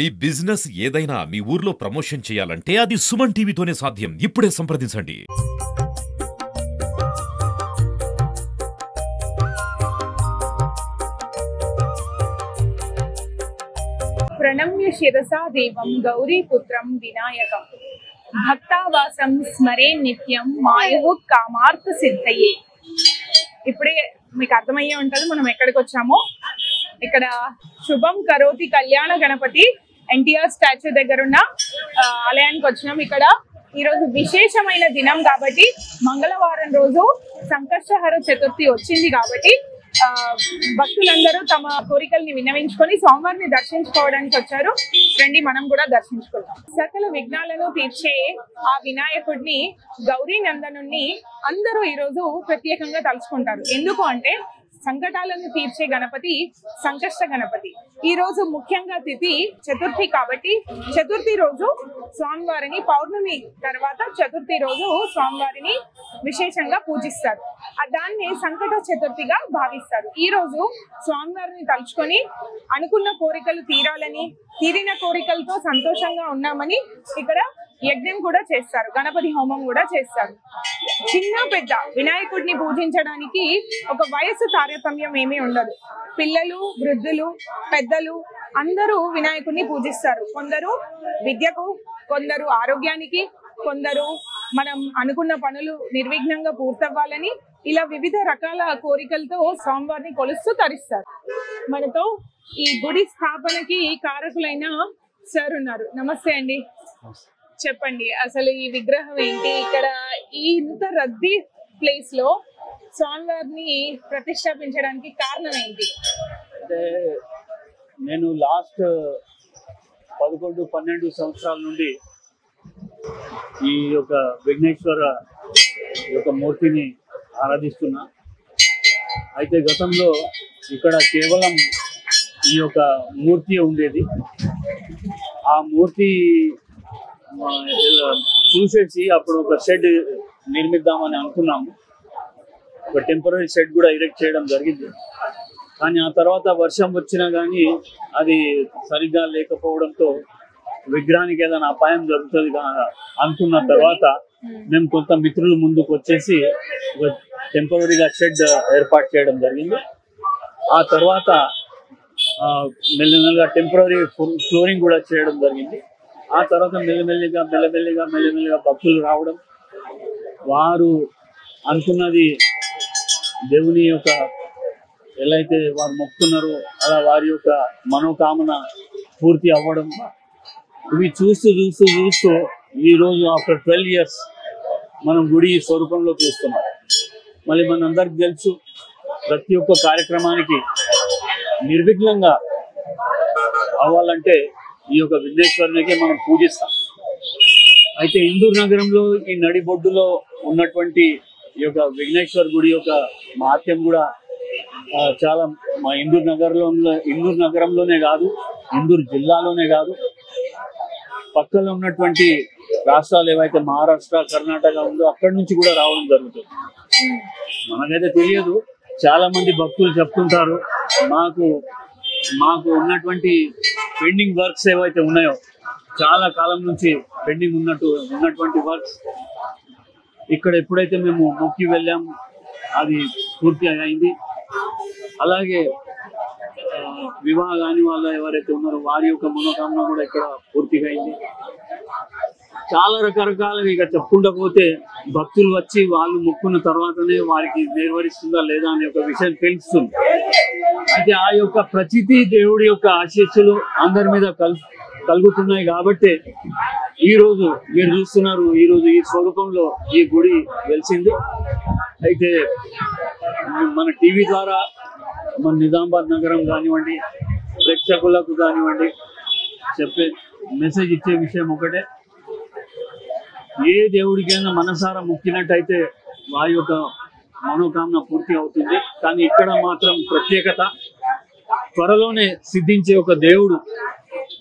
మీ business ఏదైనా మీ ఊర్లో promotion చేయాలంటే అది సుమన్ టీవీతోనే సాధ్యం. ఇప్పుడే సంప్రదించండి. ప్రణమ్య శిరసా దేవం గౌరీపుత్రం వినాయకం భక్తావాసం స్మరే నిత్యం మాయు కామార్థ సిద్ధయే. ఇప్పుడే మీకు అర్థమయ్యే ఉంటుంది మనం ఎక్కడికి వచ్చామో. ఇక్కడ శుభం కరోతి కళ్యాణ గణపతి ఎన్టీఆర్ స్టాచ్యూ దగ్గర ఉన్న ఆలయానికి వచ్చినాం. ఇక్కడ ఈరోజు విశేషమైన దినం కాబట్టి, మంగళవారం రోజు సంకష్టహర చతుర్థి వచ్చింది కాబట్టి భక్తులందరూ తమ కోరికల్ని విన్నవించుకొని స్వామివారిని దర్శించుకోవడానికి వచ్చారు. రండి మనం కూడా దర్శించుకుందాం. సకల విఘ్నాలను తీర్చే ఆ వినాయకుడిని, గౌరీ నందనుని అందరూ ఈరోజు ప్రత్యేకంగా తలుచుకుంటారు. ఎందుకు అంటే సంకటాలను తీర్చే గణపతి సంకష్ట గణపతి. ఈ రోజు ముఖ్యంగా తిథి చతుర్థి కాబట్టి చతుర్థి రోజు స్వామివారిని, పౌర్ణమి తర్వాత చతుర్థి రోజు స్వామివారిని విశేషంగా పూజిస్తారు. దాన్ని సంకట చతుర్థిగా భావిస్తారు. ఈ రోజు స్వామివారిని తలుచుకొని అనుకున్న కోరికలు తీరాలని, తీరిన కోరికలతో సంతోషంగా ఉన్నామని ఇక్కడ యజ్ఞం కూడా చేస్తారు, గణపతి హోమం కూడా చేస్తారు. చిన్న పెద్ద వినాయకుడిని పూజించడానికి ఒక వయస్సు తారతమ్యం ఏమీ ఉండదు. పిల్లలు, వృద్ధులు, పెద్దలు అందరూ వినాయకుడిని పూజిస్తారు. కొందరు విద్యకు, కొందరు ఆరోగ్యానికి, కొందరు మనం అనుకున్న పనులు నిర్విఘ్నంగా పూర్తవ్వాలని, ఇలా వివిధ రకాల కోరికలతో స్వామివారిని కొలుస్తూ తరిస్తారు. మనతో ఈ గుడి స్థాపనకి కారకులైన సార్ ఉన్నారు. నమస్తే అండి. చెప్పండి, అసలు ఈ విగ్రహం ఏంటి, ఇక్కడ ఇంత రద్దీ ప్లేస్ లో స్వామివారిని ప్రతిష్టాపించడానికి కారణం ఏంటి? అంటే నేను లాస్ట్ 11-12 సంవత్సరాల నుండి ఈ యొక్క విఘ్నేశ్వర యొక్క మూర్తిని ఆరాధిస్తున్నా. అయితే గతంలో ఇక్కడ కేవలం ఈ యొక్క మూర్తి ఉండేది. ఆ మూర్తి చూసేసి అప్పుడు ఒక షెడ్ నిర్మిద్దామని అనుకున్నాము. ఒక టెంపరీ షెడ్ కూడా ఎరెక్ట్ చేయడం జరిగింది. కానీ ఆ తర్వాత వర్షం వచ్చినా కానీ అది సరిగ్గా లేకపోవడంతో విగ్రహానికి ఏదైనా అపాయం జరుగుతుంది అనుకున్న తర్వాత మేము కొంత మిత్రులు ముందుకు వచ్చేసి ఒక టెంపరీగా షెడ్ ఏర్పాటు చేయడం జరిగింది. ఆ తర్వాత మెల్లమెల్లగా టెంపరీ ఫ్లోరింగ్ కూడా చేయడం జరిగింది. ఆ తర్వాత మెల్లమెల్లిగా భక్తులు రావడం, వారు అనుకున్నది దేవుని యొక్క ఎలా అయితే వారు మొక్కుతున్నారో అలా వారి యొక్క మనోకామన పూర్తి అవ్వడం, ఇవి చూస్తూ ఈరోజు ఆఫ్టర్ 12 years మనం గుడి స్వరూపంలో చూస్తున్నాం. మళ్ళీ మనందరికి తెలుసు, ప్రతి ఒక్క కార్యక్రమానికి నిర్విఘ్నంగా అవ్వాలంటే ఈ యొక్క విఘ్నేశ్వరునికే మనం పూజిస్తాం. అయితే ఇందూరు నగరంలో ఈ నడిబొడ్డులో ఉన్నటువంటి ఈ యొక్క విఘ్నేశ్వర గుడి యొక్క మహత్యం కూడా చాలా మా ఇందూరు నగరంలోనే కాదు, ఇందూరు జిల్లాలోనే కాదు, పక్కన ఉన్నటువంటి రాష్ట్రాలు ఏవైతే మహారాష్ట్ర, కర్ణాటక ఉందో అక్కడి నుంచి కూడా రావడం జరుగుతుంది. మనకైతే తెలియదు, చాలా మంది భక్తులు చెప్తుంటారు, మాకు ఉన్నటువంటి పెండింగ్ వర్క్స్ ఏవైతే ఉన్నాయో, చాలా కాలం నుంచి పెండింగ్ ఉన్నటువంటి వర్క్స్ ఇక్కడ ఎప్పుడైతే మేము మొక్కి వెళ్ళాం అది పూర్తి అయింది. అలాగే వివాహ కాని వాళ్ళు ఎవరైతే ఉన్నారో వారి యొక్క మనోకామన కూడా ఇక్కడ పూర్తిగా అయింది. చాలా రకరకాలుగా ఇక చెప్పుకుంటూ పోతే భక్తులు వచ్చి వాళ్ళు మొక్కున్న తర్వాతనే వారికి నెరవేరుస్తుందా లేదా అనే ఒక విషయం తెలుస్తుంది. అయితే ఆ యొక్క ప్రచితి దేవుడి యొక్క ఆశీస్సులు అందరి మీద కలుగుతున్నాయి కాబట్టి ఈరోజు మీరు చూస్తున్నారు, ఈరోజు ఈ స్వరూపంలో ఈ గుడి వెలిసింది. అయితే మన టీవీ ద్వారా మన నిజామాబాద్ నగరం కానివ్వండి, ప్రేక్షకులకు కానివ్వండి చెప్పే మెసేజ్ ఇచ్చే విషయం ఒకటే, ఏ దేవుడికైనా మనసారా మొక్కినట్టయితే వారి యొక్క మనోకామన పూర్తి అవుతుంది. కానీ ఇక్కడ మాత్రం ప్రత్యేకత, త్వరలోనే సిద్ధించే ఒక దేవుడు,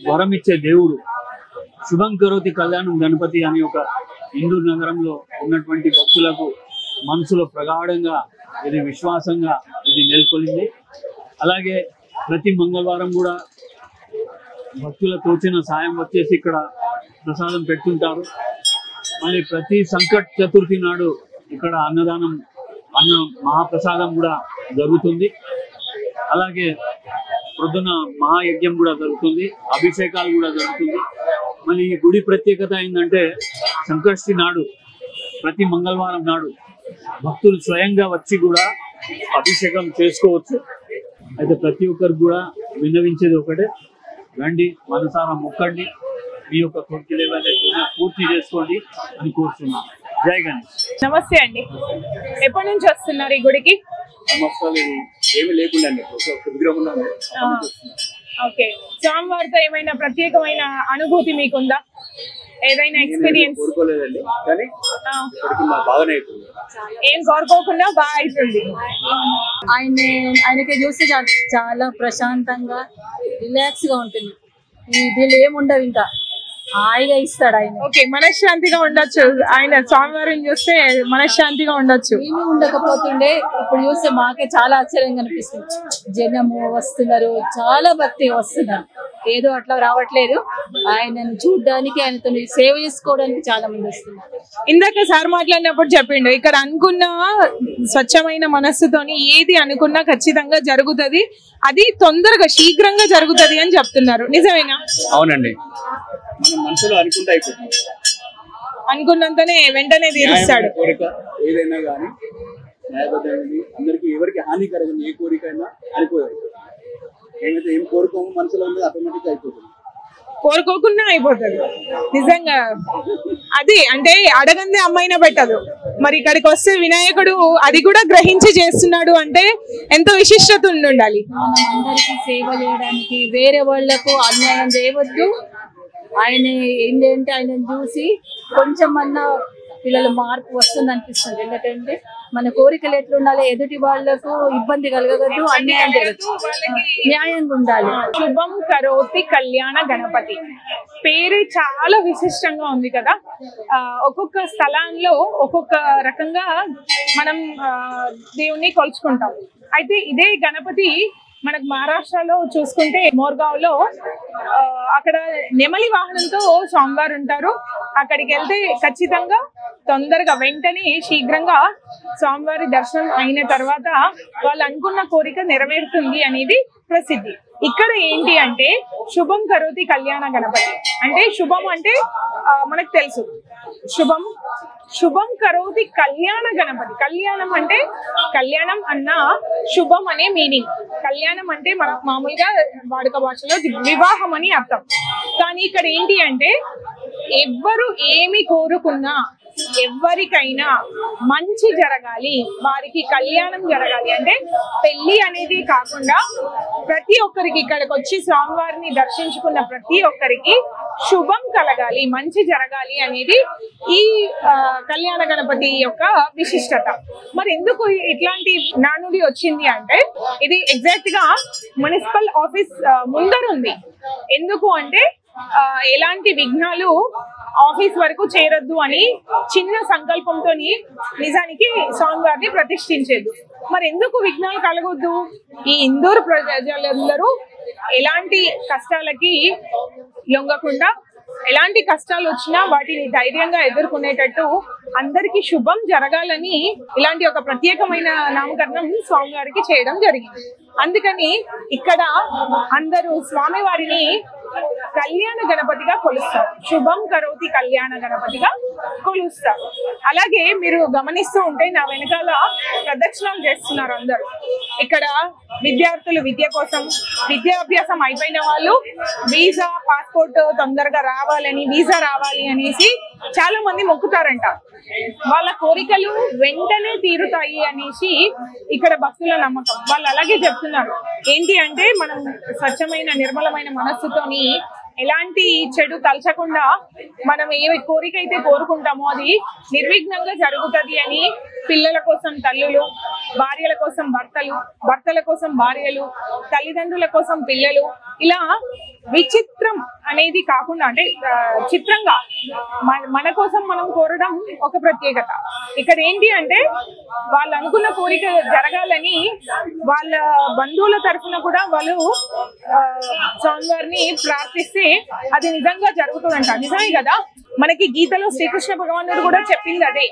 వరం ఇచ్చే దేవుడు, శుభం కరోతి కళ్యాణం గణపతి అని ఒక ఇందూరు నగరంలో ఉన్నటువంటి భక్తులకు మనసులో ప్రగాఢంగా ఇది విశ్వాసంగా ఇది నెలకొలింది. అలాగే ప్రతి మంగళవారం కూడా భక్తుల తోచిన సాయం వచ్చేసి ఇక్కడ ప్రసాదం పెడుతుంటారు. మళ్ళీ ప్రతి సంకట్ చతుర్థి నాడు ఇక్కడ అన్న మహాప్రసాదం కూడా జరుగుతుంది. అలాగే ప్రొద్దున మహాయజ్ఞం కూడా జరుగుతుంది, అభిషేకాలు కూడా జరుగుతుంది. మళ్ళీ ఈ గుడి ప్రత్యేకత ఏంటంటే సంకష్టి నాడు ప్రతి మంగళవారం నాడు భక్తులు స్వయంగా వచ్చి కూడా అభిషేకం చేసుకోవచ్చు. అయితే ప్రతి ఒక్కరికి కూడా విన్నవించేది ఒకటే, రండి మనసారా మొక్కండి, మీ యొక్క కోరికలు ఏవైనా పూర్తి చేసుకోండి అని కోరుతున్నాను. జై గణేష్. నమస్తే అండి, ఎప్పటి నుంచి వస్తున్నారు ఈ గుడికి? ఏమి లేకుండా విగ్రహం. ఓకే, స్వామివారితో ఏమైనా ప్రత్యేకమైన అనుభూతి మీకుందా? ఏదైనా ఎక్స్పీరియన్స్? కోరుకోలేదండి, కానీ బాగానే అవుతుంది. ఏం కోరుకోకుండా బాగా అవుతుంది. ఆయనకి చూస్తే చాలా ప్రశాంతంగా రిలాక్స్ గా ఉంటుంది. దీనిలో ఏముండవు, ఇంకా హాయిగా ఇస్తాడు ఆయన. ఓకే, మనశ్శాంతిగా ఉండొచ్చు. ఆయన స్వామివారిని చూస్తే మనశ్శాంతిగా ఉండొచ్చు. ఏమీ ఉండకపోతుండే, ఇప్పుడు చూస్తే మాకే చాలా ఆశ్చర్యంగా అనిపిస్తుంది. జనము వస్తున్నారు, చాలా భక్తి వస్తున్నారు, ఏదో అట్లా రావట్లేదు. ఆయనను చూడడానికి, ఆయనతో సేవ చేసుకోవడానికి చాలా మంది వస్తున్నారు. ఇందాక సార్ మాట్లాడినప్పుడు చెప్పిండు, ఇక్కడ అనుకున్న స్వచ్ఛమైన మనస్సుతోని ఏది అనుకున్నా ఖచ్చితంగా జరుగుతుంది, అది తొందరగా శీఘ్రంగా జరుగుతుంది అని చెప్తున్నారు. నిజమేనా? అవునండి, మనం మనసులో అనుకుంటే అయిపోతుంది, అనుకున్నంతనే వెంటనే తీరుస్తాడు. కోరిక ఏదైనా కానీ న్యాయబద్ధమైనది, అందరికి ఎవరికి హానికరమైన ఏ కోరిక అయినా అనుకోవాలి. ఏమైతే ఏం కోరుకోమో మనసులో ఉంది ఆటోమేటిక్ అయిపోతుంది, కోరుకోకుండా అయిపోతుంది. నిజంగా అది అంటే అడగందే అమ్మాయినా పెట్టదు. మరి ఇక్కడికి వస్తే వినాయకుడు అది కూడా గ్రహించి చేస్తున్నాడు అంటే ఎంతో విశిష్టత ఉండాలి. మనం అందరికి సేవ చేయడానికి, వేరే వాళ్లకు అన్యాయం చేయవద్దు. ఆయన ఏంటంటే ఆయన చూసి కొంచెం అన్న పిల్లల మార్పు వస్తుంది అనిపిస్తుంది. ఎందుకంటే మన కోరికలు ఎట్లుండాలి, ఎదుటి వాళ్లకు ఇబ్బంది కలగద్దు, అన్యాయం జరగదు, న్యాయంగా ఉండాలి. శుభం కరోతి కళ్యాణ గణపతి పేరే చాలా విశిష్టంగా ఉంది కదా. ఒక్కొక్క స్థలంలో ఒక్కొక్క రకంగా మనం దేవుణ్ణి కొలుచుకుంటాం. అయితే ఇదే గణపతి మనకు మహారాష్ట్రలో చూసుకుంటే మోర్గావ్ లో అక్కడ నెమలి వాహనంతో స్వామివారు ఉంటారు. అక్కడికి వెళ్తే ఖచ్చితంగా తొందరగా వెంటనే శీఘ్రంగా స్వామివారి దర్శనం అయిన తర్వాత వాళ్ళు అనుకున్న కోరిక నెరవేరుతుంది అనేది ప్రసిద్ధి. ఇక్కడ ఏంటి అంటే శుభం కరోతి కళ్యాణ గణపతి అంటే శుభం అంటే మనకు తెలుసు, శుభం కరోతి కళ్యాణ గణపతి. కళ్యాణం అంటే కళ్యాణం అన్న శుభం అనే మీనింగ్. కళ్యాణం అంటే మన మామూలుగా వాడుక భాషలో వివాహం అని అర్థం. కానీ ఇక్కడ ఏంటి అంటే ఎవ్వరు ఏమి కోరుకున్నా, ఎవరికైనా మంచి జరగాలి, వారికి కళ్యాణం జరగాలి అంటే పెళ్లి అనేది కాకుండా ప్రతి ఒక్కరికి ఇక్కడికి వచ్చి స్వామివారిని దర్శించుకున్న ప్రతి ఒక్కరికి శుభం కలగాలి, మంచి జరగాలి అనేది ఈ కళ్యాణ గణపతి యొక్క విశిష్టత. మరి ఎందుకు ఇట్లాంటి నానుడి వచ్చింది అంటే ఇది ఎగ్జాక్ట్ గా మున్సిపల్ ఆఫీస్ ముందరుంది. ఎందుకు అంటే ఎలాంటి విఘ్నాలు ఆఫీస్ వరకు చేరొద్దు అని చిన్న సంకల్పంతో నిజానికి స్వామివారిని ప్రతిష్ఠించేది. మరి ఎందుకు విఘ్నాలు కలగొద్దు? ఈ ఇందూరు ప్రజలందరూ ఎలాంటి కష్టాలకి లొంగకుండా, ఎలాంటి కష్టాలు వచ్చినా వాటిని ధైర్యంగా ఎదుర్కొనేటట్టు అందరికీ శుభం జరగాలని ఇలాంటి ఒక ప్రత్యేకమైన నామకరణం స్వామివారికి చేయడం జరిగింది. అందుకని ఇక్కడ అందరూ స్వామివారిని కళ్యాణ గణపతిగా కొలుస్తారు. శుభం కరోతి కళ్యాణ గణపతిగా కొలుస్తారు. అలాగే మీరు గమనిస్తూ ఉంటే నా వెనకాల ప్రదక్షిణాలు చేస్తున్నారు అందరూ. ఇక్కడ విద్యార్థులు విద్య కోసం, విద్యాభ్యాసం అయిపోయిన వాళ్ళు వీసా, పాస్పోర్ట్ తొందరగా రావాలని, వీసా రావాలి అనేసి చాలా మంది మొక్కుతారంట. వాళ్ళ కోరికలు వెంటనే తీరుతాయి అనేసి ఇక్కడ భక్తుల నమ్మకం. వాళ్ళు అలాగే చెప్తున్నారు. ఏంటి అంటే మనం స్వచ్ఛమైన నిర్మలమైన మనస్సుతోని ఎలాంటి చెడు తలచకుండా మనం ఏ కోరిక అయితే కోరుకుంటామో అది నిర్విఘ్నంగా జరుగుతుంది అని పిల్లల కోసం తల్లులు, భార్యల కోసం భర్తలు, భర్తల కోసం భార్యలు, తల్లిదండ్రుల కోసం పిల్లలు, ఇలా విచిత్రం అనేది కాకుండా అంటే చిత్రంగా మన కోసం మనం కోరడం ఒక ప్రత్యేకత. ఇక్కడ ఏంటి అంటే వాళ్ళు అనుకున్న కోరిక జరగాలని వాళ్ళ బంధువుల తరఫున కూడా వాళ్ళు స్వామివారిని ప్రార్థిస్తే అది నిజంగా జరుగుతుందంట. నిజమే కదా, మనకి గీతలో శ్రీకృష్ణ భగవానుడు కూడా చెప్పింది అదే.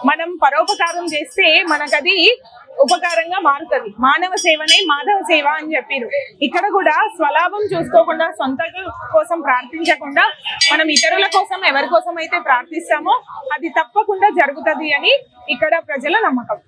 మనం పరోపకారం చేస్తే మనకది ఉపకారంగా మారుతుంది. మానవ సేవనే మాధవ సేవ అని చెప్పారు. ఇక్కడ కూడా స్వలాభం చూసుకోకుండా, సొంత కోసం ప్రార్థించకుండా మనం ఇతరుల కోసం ఎవరి కోసం అయితే ప్రార్థిస్తామో అది తప్పకుండా జరుగుతుంది అని ఇక్కడ ప్రజల నమ్మకం.